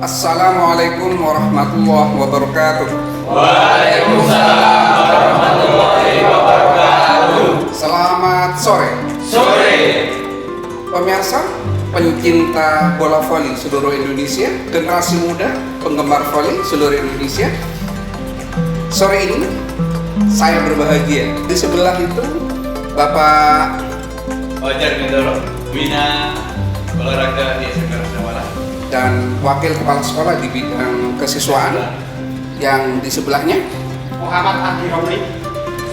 Assalamualaikum warahmatullahi wabarakatuh. Waalaikumsalam warahmatullahi wabarakatuh. Selamat sore. Pemirsa, pencinta bola voli seluruh Indonesia, generasi muda, penggemar voli seluruh Indonesia. Sore ini saya berbahagia. Di sebelah itu Bapak Fajar Bintoro, Bina Olahraga di SMK Malang, dan Wakil Kepala Sekolah di bidang kesiswaan. Yang di sebelahnya Muhammad Andi Romli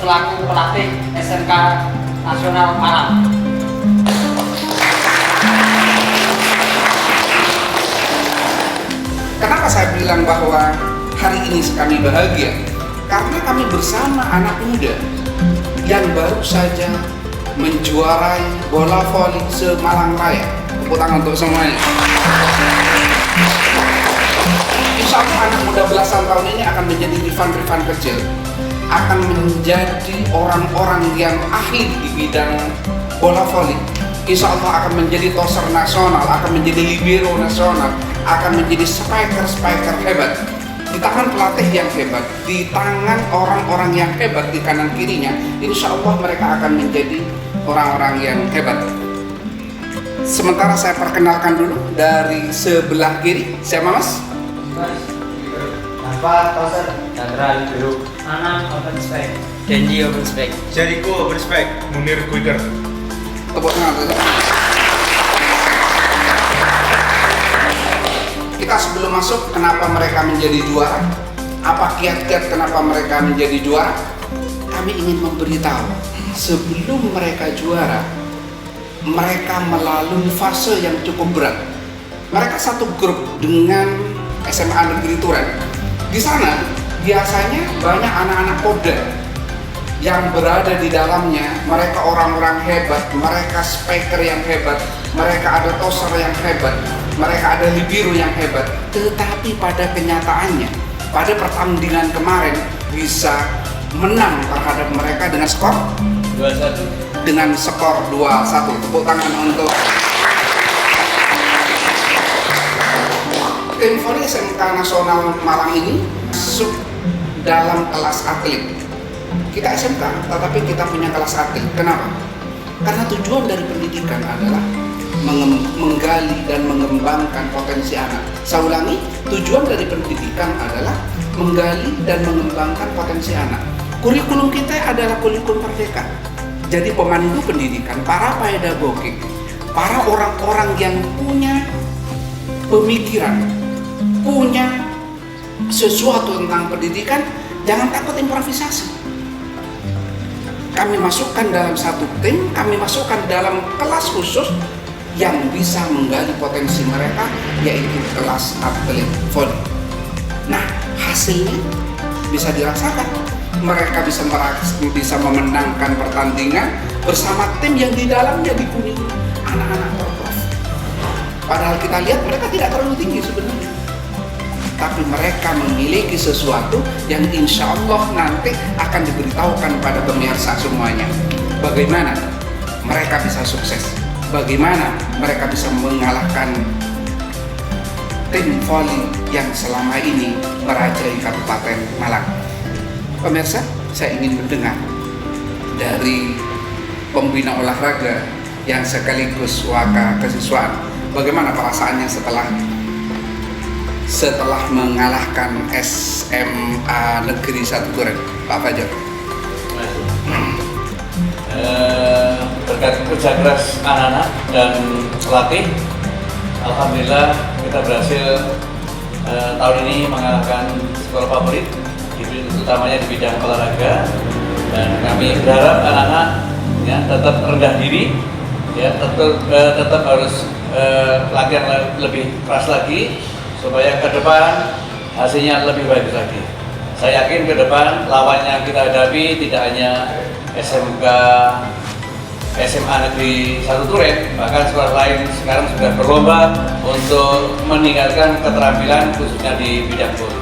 selaku pelatih SMK Nasional Malang. Kenapa saya bilang bahwa hari ini kami bahagia? Karena kami bersama anak muda yang baru saja menjuarai bola voli se-Malang Raya. Tepuk tangan untuk semuanya. Insya Allah anak muda belasan tahun ini akan menjadi Rifan kecil, akan menjadi orang-orang yang ahli di bidang bola voli. Insya Allah akan menjadi toser nasional, akan menjadi libero nasional, akan menjadi spiker hebat. Di tangan pelatih yang hebat, di tangan orang-orang yang hebat di kanan kirinya, insya Allah mereka akan menjadi orang-orang yang hebat. Sementara saya perkenalkan dulu dari sebelah kiri, siapa Mas? Tanpa toser, Chandra Libero, Anang Open Spec, Denji Open Spec, Jericho Berspek, Munir Quicker. Tepuk tangan saja. Kita sebelum masuk, kenapa mereka menjadi juara? Apa kiat-kiat kenapa mereka menjadi juara? Kami ingin memberitahu, sebelum mereka juara, mereka melalui fase yang cukup berat. Mereka satu grup dengan SMA Negeri Turen. Di sana biasanya banyak anak-anak Polda yang berada di dalamnya. Mereka orang-orang hebat, mereka spiker yang hebat, mereka ada toser yang hebat, mereka ada libero yang hebat. Tetapi pada kenyataannya, pada pertandingan kemarin bisa menang terhadap mereka dengan skor 21. dengan skor 2-1. Tepuk tangan untuk tim voli SMK Nasional Malang ini masuk dalam kelas atlet. Kita SMK, tetapi kita punya kelas atlet. Kenapa? Karena tujuan dari pendidikan adalah menggali dan mengembangkan potensi anak. Saya ulangi, tujuan dari pendidikan adalah menggali dan mengembangkan potensi anak. Kurikulum kita adalah kurikulum merdeka. Jadi pemandu pendidikan, para pedagogik, para orang-orang yang punya pemikiran, punya sesuatu tentang pendidikan, jangan takut improvisasi. Kami masukkan dalam satu tim, kami masukkan dalam kelas khusus yang bisa menggali potensi mereka, yaitu kelas atlet voli. Nah, hasilnya bisa dirasakan. Mereka bisa memenangkan pertandingan bersama tim yang di dalamnya dipenuhi anak-anak prof. Padahal kita lihat mereka tidak terlalu tinggi sebenarnya, tapi mereka memiliki sesuatu yang insya Allah nanti akan diberitahukan pada pemirsa semuanya. Bagaimana mereka bisa sukses, bagaimana mereka bisa mengalahkan tim voli yang selama ini merajai Kabupaten Malang. Pemirsa, saya ingin mendengar dari pembina olahraga yang sekaligus waka kesiswaan, bagaimana perasaannya setelah mengalahkan SMA Negeri 1 Turen, Pak Fajar? Berkat kerja keras anak-anak dan pelatih, alhamdulillah kita berhasil tahun ini mengalahkan sekolah favorit, utamanya di bidang olahraga. Dan kami berharap anak-anak ya tetap rendah diri, ya tetap harus latihan lebih keras lagi supaya ke depan hasilnya lebih baik lagi. Saya yakin ke depan lawan yang kita hadapi tidak hanya SMA Negeri 1 Turen, bahkan sekolah lain sekarang sudah berlomba untuk meningkatkan keterampilan khususnya di bidang voli.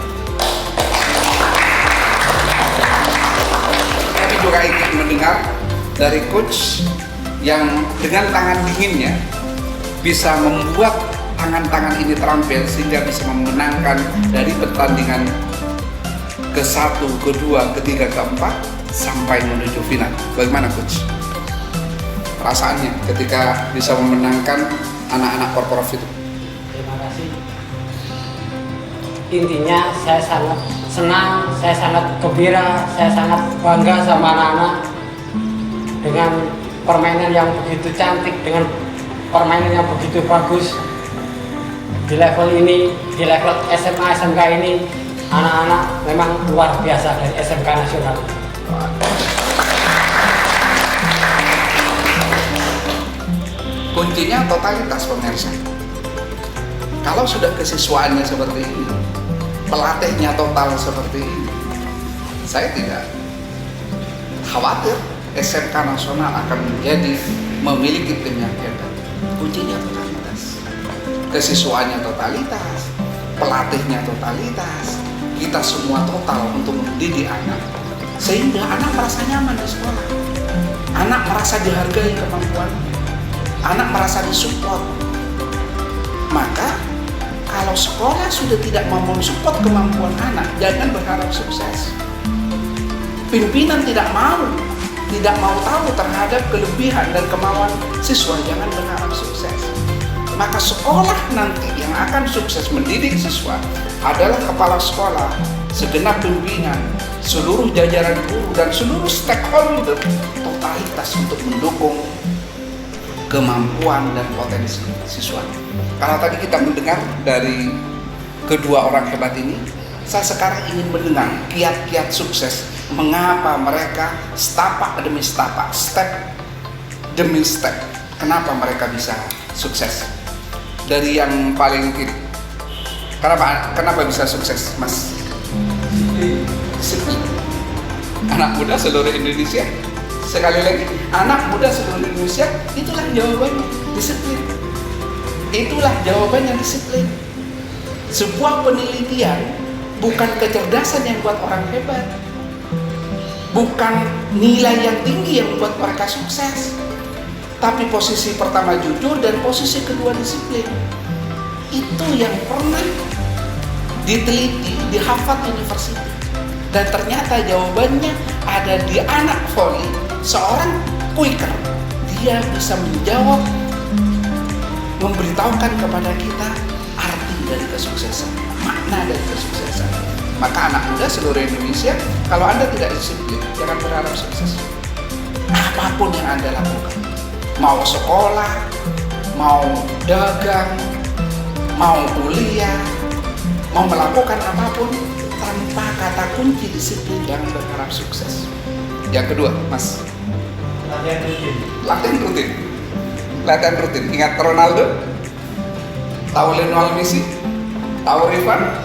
Kami juga ingin mendengar dari coach yang dengan tangan dinginnya bisa membuat tangan-tangan ini terampil sehingga bisa memenangkan dari pertandingan ke-1, ke-2, ke-3, ke-4 sampai menuju final. Bagaimana coach? Perasaannya ketika bisa memenangkan anak-anak Porprov itu? Terima kasih. Intinya saya sangat senang, saya sangat gembira, saya sangat bangga sama anak-anak dengan permainan yang begitu cantik, dengan permainan yang begitu bagus. Di level ini, di level SMA, SMK ini, anak-anak memang luar biasa dari SMK nasional. Kuncinya totalitas pemirsa. Kalau sudah kesiswaannya seperti ini, pelatihnya total seperti ini, saya tidak khawatir SMK nasional akan menjadi memiliki tim yang hebat. Kuncinya totalitas, kesiswaannya totalitas, pelatihnya totalitas, kita semua total untuk mendidik anak, sehingga anak merasa nyaman di sekolah, anak merasa dihargai kemampuannya, anak merasa disupport. Maka kalau sekolah sudah tidak mau mensupport kemampuan anak, jangan berharap sukses. Pimpinan tidak mau tahu terhadap kelebihan dan kemauan siswa, jangan berharap sukses. Maka sekolah nanti yang akan sukses mendidik siswa adalah kepala sekolah, segenap pimpinan, seluruh jajaran guru dan seluruh stakeholder totalitas untuk mendukung kemampuan dan potensi siswa. Karena tadi kita mendengar dari kedua orang hebat ini, saya sekarang ingin mendengar kiat-kiat sukses. Mengapa mereka setapak demi setapak, step demi step, kenapa mereka bisa sukses? Dari yang paling kiri, kenapa bisa sukses, Mas? Disiplin. Anak muda seluruh Indonesia, sekali lagi, anak muda seluruh Indonesia, itulah jawabannya, disiplin. Itulah jawabannya, disiplin. Sebuah penelitian bukan kecerdasan yang buat orang hebat, bukan nilai yang tinggi yang membuat mereka sukses, tapi posisi pertama jujur dan posisi kedua disiplin. Itu yang pernah diteliti di Harvard University, dan ternyata jawabannya ada di anak voli, seorang quicker. Dia bisa menjawab, memberitahukan kepada kita arti dari kesuksesan, makna dari kesuksesan. Maka anak muda seluruh Indonesia, kalau Anda tidak disiplin, jangan berharap sukses. Apapun yang Anda lakukan, mau sekolah, mau dagang, mau kuliah, mau melakukan apapun, tanpa kata kunci disiplin, jangan berharap sukses. Yang kedua, Mas, Latihan rutin. latihan rutin. Latihan rutin. Ingat Ronaldo, tahu Lionel Messi, tahu Rifan,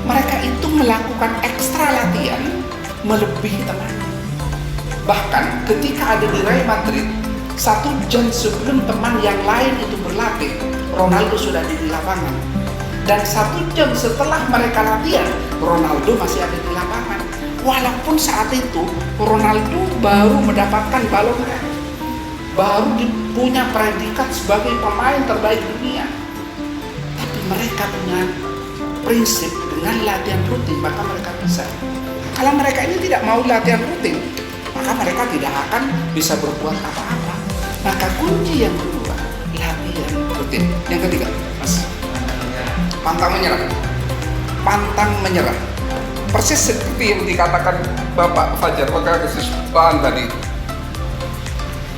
mereka itu melakukan ekstra latihan melebihi teman. Bahkan ketika ada di Real Madrid, 1 jam sebelum teman yang lain itu berlatih, Ronaldo sudah di lapangan. Dan 1 jam setelah mereka latihan, Ronaldo masih ada di lapangan. Walaupun saat itu Ronaldo baru mendapatkan Ballon d'Or, baru punya predikat sebagai pemain terbaik dunia, tapi mereka punya prinsip, dengan latihan rutin maka mereka bisa. Kalau mereka ini tidak mau latihan rutin, maka mereka tidak akan bisa berbuat apa-apa. Maka kunci yang kedua, latihan rutin. Yang ketiga, Mas, pantang menyerah. Pantang menyerah. Persis seperti yang dikatakan Bapak Fajar wakil kesiswaan tadi.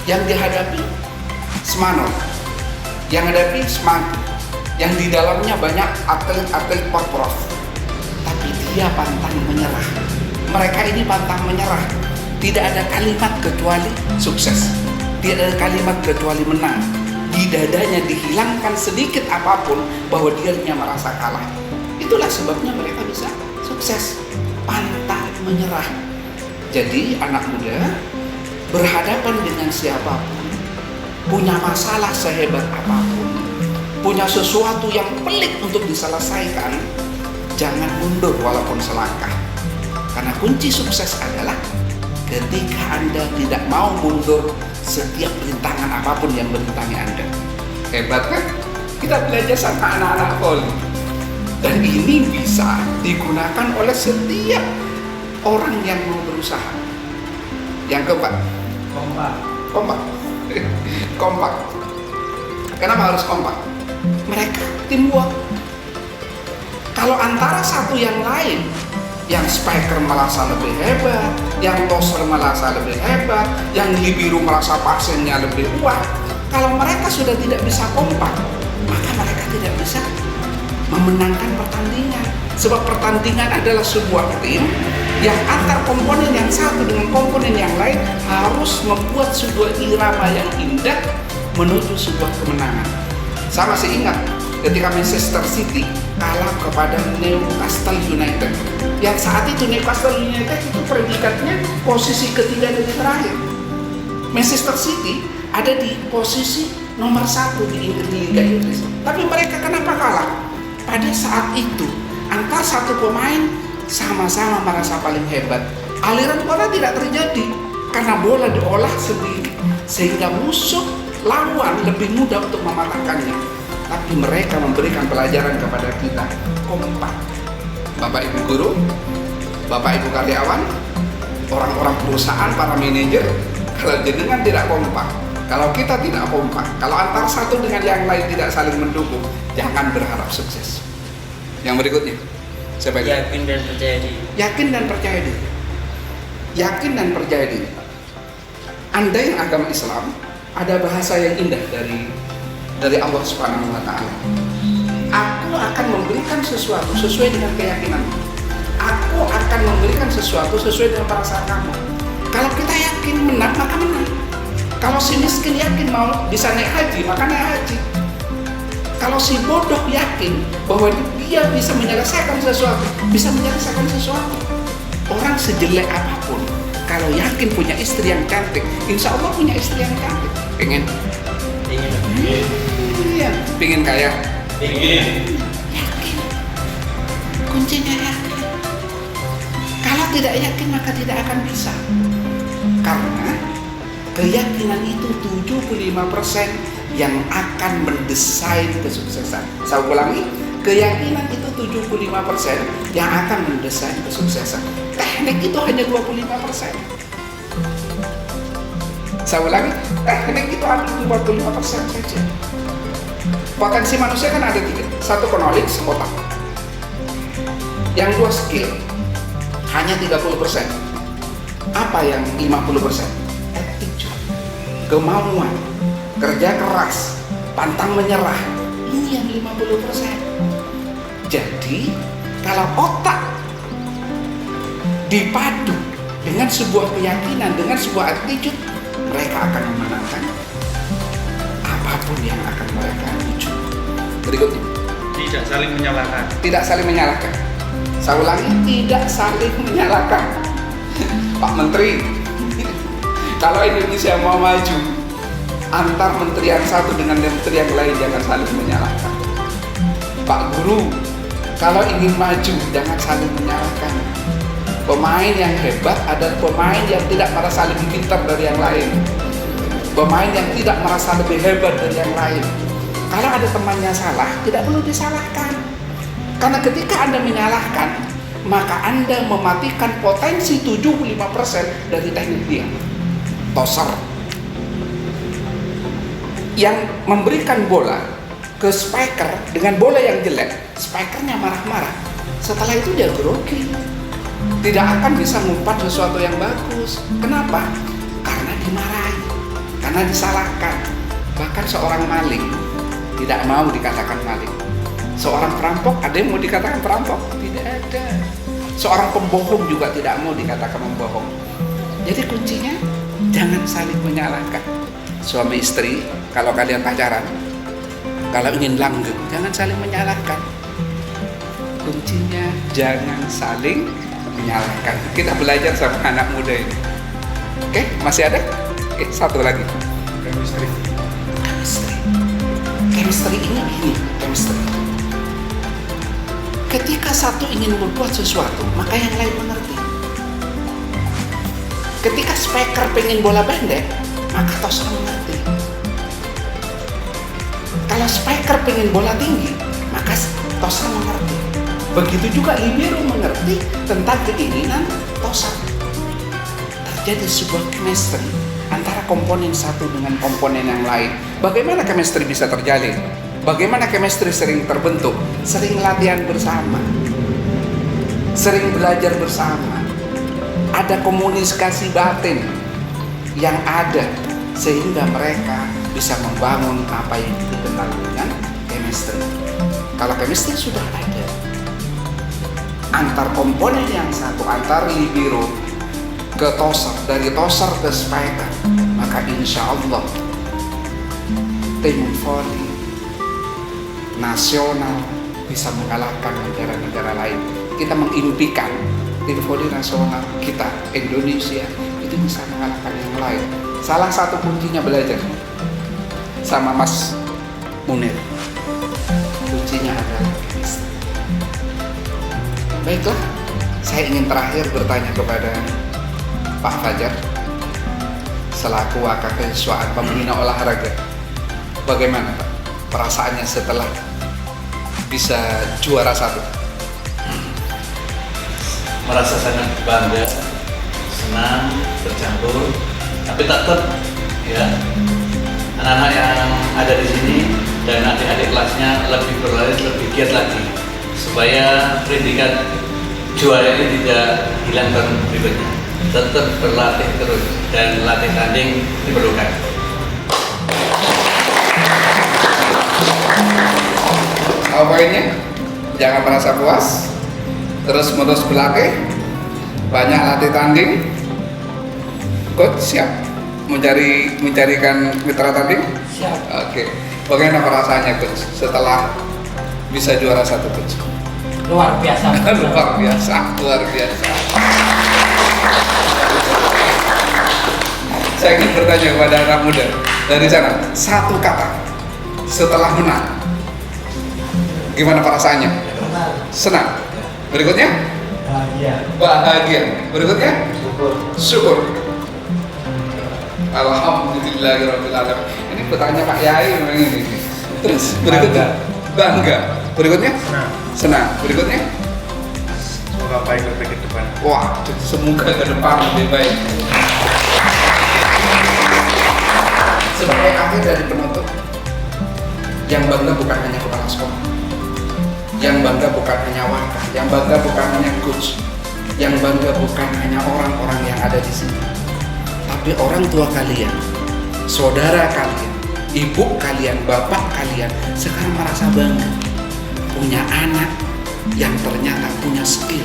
Yang dihadapi Semanur, yang hadapi semangat, yang di dalamnya banyak atlet-atlet Porprov, tapi dia pantang menyerah. Mereka ini pantang menyerah. Tidak ada kalimat kecuali sukses, tidak ada kalimat kecuali menang. Di dadanya dihilangkan sedikit apapun bahwa dirinya merasa kalah. Itulah sebabnya mereka bisa sukses, pantang menyerah. Jadi anak muda berhadapan dengan siapapun, punya masalah sehebat apapun, punya sesuatu yang pelik untuk diselesaikan, jangan mundur walaupun selangkah. Karena kunci sukses adalah ketika Anda tidak mau mundur setiap rintangan apapun yang merintangi Anda. Hebat kan? Kita belajar sama anak-anak voli. Dan ini bisa digunakan oleh setiap orang yang mau berusaha. Yang keempat, kompak. Kompak. Kenapa harus kompak? Mereka teamwork. Kalau antara satu yang lain, yang spiker merasa lebih hebat, yang tosser merasa lebih hebat, yang libero merasa pasiennya lebih kuat, kalau mereka sudah tidak bisa kompak, maka mereka tidak bisa memenangkan pertandingan. Sebab pertandingan adalah sebuah tim yang antar komponen yang satu dengan komponen yang lain harus membuat sebuah irama yang indah menuju sebuah kemenangan. Saya masih ingat ketika Manchester City kalah kepada Newcastle United, yang saat itu Newcastle United itu predikatnya posisi ketiga dari terakhir. Manchester City ada di posisi nomor 1 di Liga Inggris, tapi mereka kenapa kalah? Pada saat itu antar satu pemain sama-sama merasa paling hebat. Aliran bola tidak terjadi karena bola diolah sendiri, sehingga musuh lawan lebih mudah untuk mematahkannya. Tapi mereka memberikan pelajaran kepada kita, kompak. Bapak Ibu guru, Bapak Ibu karyawan, orang-orang perusahaan, para manajer, kalau jenengan tidak kompak, kalau kita tidak kompak, kalau antar satu dengan yang lain tidak saling mendukung, jangan berharap sukses. Yang berikutnya, siapa lagi? Yakin dan percaya diri. Yakin dan percaya diri. Yakin dan percaya diri. Anda yang agama Islam, ada bahasa yang indah dari Allah Subhanahu wa Ta'ala. Aku akan memberikan sesuatu sesuai dengan keyakinan. Aku akan memberikan sesuatu sesuai dengan perasaan kamu. Kalau kita yakin menang, maka menang. Kalau si miskin yakin mau bisa naik haji, maka naik haji. Kalau si bodoh yakin bahwa dia bisa menyelesaikan sesuatu, bisa menyelesaikan sesuatu. Orang sejelek apapun, kalau yakin punya istri yang cantik, insya Allah punya istri yang cantik. Pengen? Iya. Pengen kaya? Ingin. Yakin. Kuncinya yakin. Kalau tidak yakin, maka tidak akan bisa. Karena keyakinan itu 75% yang akan mendesain kesuksesan. Saya ulangi, keyakinan itu 75% yang akan mendesain kesuksesan. Teknik itu hanya 25%. Saya ulangi, teknik itu hanya 25% saja. Potensi manusia kan ada 3. 1 knowledge, otak. Yang 2 skill, hanya 30%. Apa yang 50%? Attitude, kemauan, kerja keras, pantang menyerah. Ini yang 50%. Jadi kalau otak dipadu dengan sebuah keyakinan, dengan sebuah attitude, mereka akan memenangkan apapun yang akan mereka tuju. Berikutnya, Tidak saling menyalahkan. tidak saling menyalahkan. Saya ulangi, tidak saling menyalahkan. Pak Menteri, kalau Indonesia mau maju, antar menteri yang satu dengan menteri yang lain jangan saling menyalahkan. Pak Guru, kalau ingin maju jangan saling menyalahkan. Pemain yang hebat adalah pemain yang tidak merasa lebih pintar dari yang lain. Pemain yang tidak merasa lebih hebat dari yang lain. Kalau ada temannya salah, tidak perlu disalahkan. Karena ketika Anda menyalahkan, maka Anda mematikan potensi 75% dari teknik dia. Tosser yang memberikan bola ke spiker dengan bola yang jelek, spikernya marah-marah. Setelah itu dia grogi, tidak akan bisa ngumpat sesuatu yang bagus. Kenapa? Karena dimarahi, karena disalahkan. Bahkan seorang maling tidak mau dikatakan maling. Seorang perampok, ada yang mau dikatakan perampok? Tidak ada. Seorang pembohong juga tidak mau dikatakan membohong. Jadi kuncinya jangan saling menyalahkan. Suami istri, kalau kalian pacaran, kalau ingin langgeng, jangan saling menyalahkan. Kuncinya jangan saling menyalahkan. Kita belajar sama anak muda ini. Oke, masih ada? Oke, satu lagi. Chemistry. Chemistry. Chemistry ini gini, chemistry. Ketika satu ingin membuat sesuatu, maka yang lain mengerti. Ketika spiker pengen bola pendek, maka tosser mengerti. Kalau striker pengen bola tinggi, maka Tosa mengerti. Begitu juga libero mengerti tentang keinginan Tosa. Terjadi sebuah chemistry antara komponen satu dengan komponen yang lain. Bagaimana chemistry bisa terjalin? Bagaimana chemistry sering terbentuk? Sering latihan bersama, sering belajar bersama. Ada komunikasi batin yang ada sehingga mereka bisa membangun apa yang dikenal dengan chemistry. Kalau chemistry sudah ada antar komponen yang satu, antar libero ke tosar, dari tosar ke striker, maka insya Allah tim voli nasional bisa mengalahkan negara-negara lain. Kita mengimpikan tim voli nasional kita Indonesia itu bisa mengalahkan yang lain. Salah satu kuncinya belajar sama Mas Munir. Kuncinya adalah chemistry. Baiklah, saya ingin terakhir bertanya kepada Pak Fajar selaku wakil ketua pembina olahraga. Bagaimana Pak perasaannya setelah bisa juara 1? Merasa sangat bangga, senang, bercampur, tapi tetap ya anak-anak yang ada di sini dan adik-adik kelasnya lebih berlari, lebih giat lagi supaya predikat juara ini tidak hilang tahun berikutnya. Tetap berlatih terus dan latih tanding diperlukan. Apa poinnya? Jangan merasa puas, terus menerus berlatih, banyak latih tanding. Coach siap mencarikan mitra tanding? Siap. Oke. Bagaimana perasaannya Coach setelah bisa juara 1 Coach? Luar biasa. Luar biasa, luar biasa. Saya ingin bertanya kepada anak muda dari sana, satu kata setelah menang, gimana perasaannya? Senang. Berikutnya? Bahagia. Bahagia. Berikutnya? Syukur. Syukur. Alhamdulillahirabbil alamin. Ini bertanya Pak Yai memang ini. Terus berikutnya? Bangga. Berikutnya? Senang. Senang. Berikutnya? Semoga baik lebih ke depan. Wah, semoga ke depan lebih baik. Sebagai akhir dari penutup, yang bangga bukan hanya kepala sekolah, yang bangga bukan hanya wakil, yang bangga bukan hanya coach, yang bangga bukan hanya orang-orang yang ada di sini, tapi orang tua kalian, saudara kalian, ibu kalian, bapak kalian sekarang merasa bangga punya anak yang ternyata punya skill,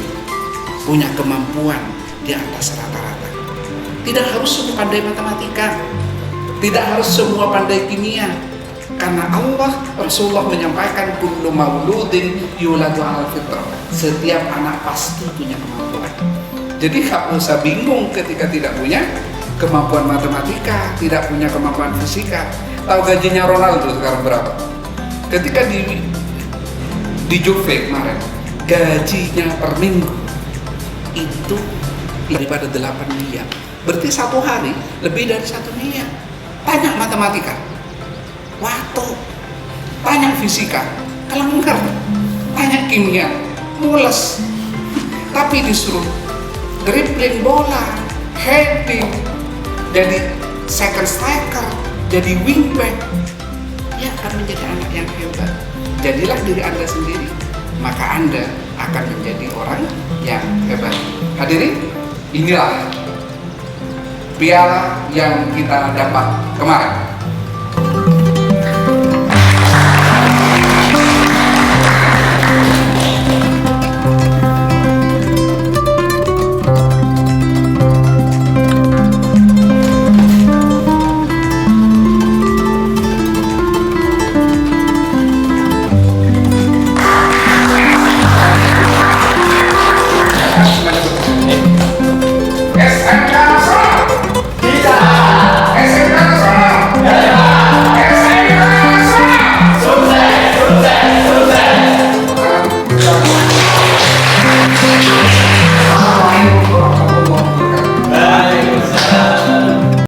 punya kemampuan di atas rata-rata. Tidak harus semua pandai matematika, tidak harus semua pandai kimia, karena Allah, Rasulullah menyampaikan kullu mauludin yuladu alal fitrah. Setiap anak pasti punya kemampuan. Jadi gak usah bingung ketika tidak punya kemampuan matematika, tidak punya kemampuan fisika. Tahu gajinya Ronaldo sekarang berapa? Ketika di Juve kemarin, gajinya per minggu itu daripada 8 miliar. Berarti satu hari lebih dari 1 miliar. Tanya matematika, waktu, tanya fisika, kelengker, tanya kimia, mules. Tapi disuruh dribbling bola, heading, jadi second striker, jadi wingback, dia akan menjadi anak yang hebat. Jadilah diri Anda sendiri, maka Anda akan menjadi orang yang hebat. Hadirin, inilah piala yang kita dapat kemarin.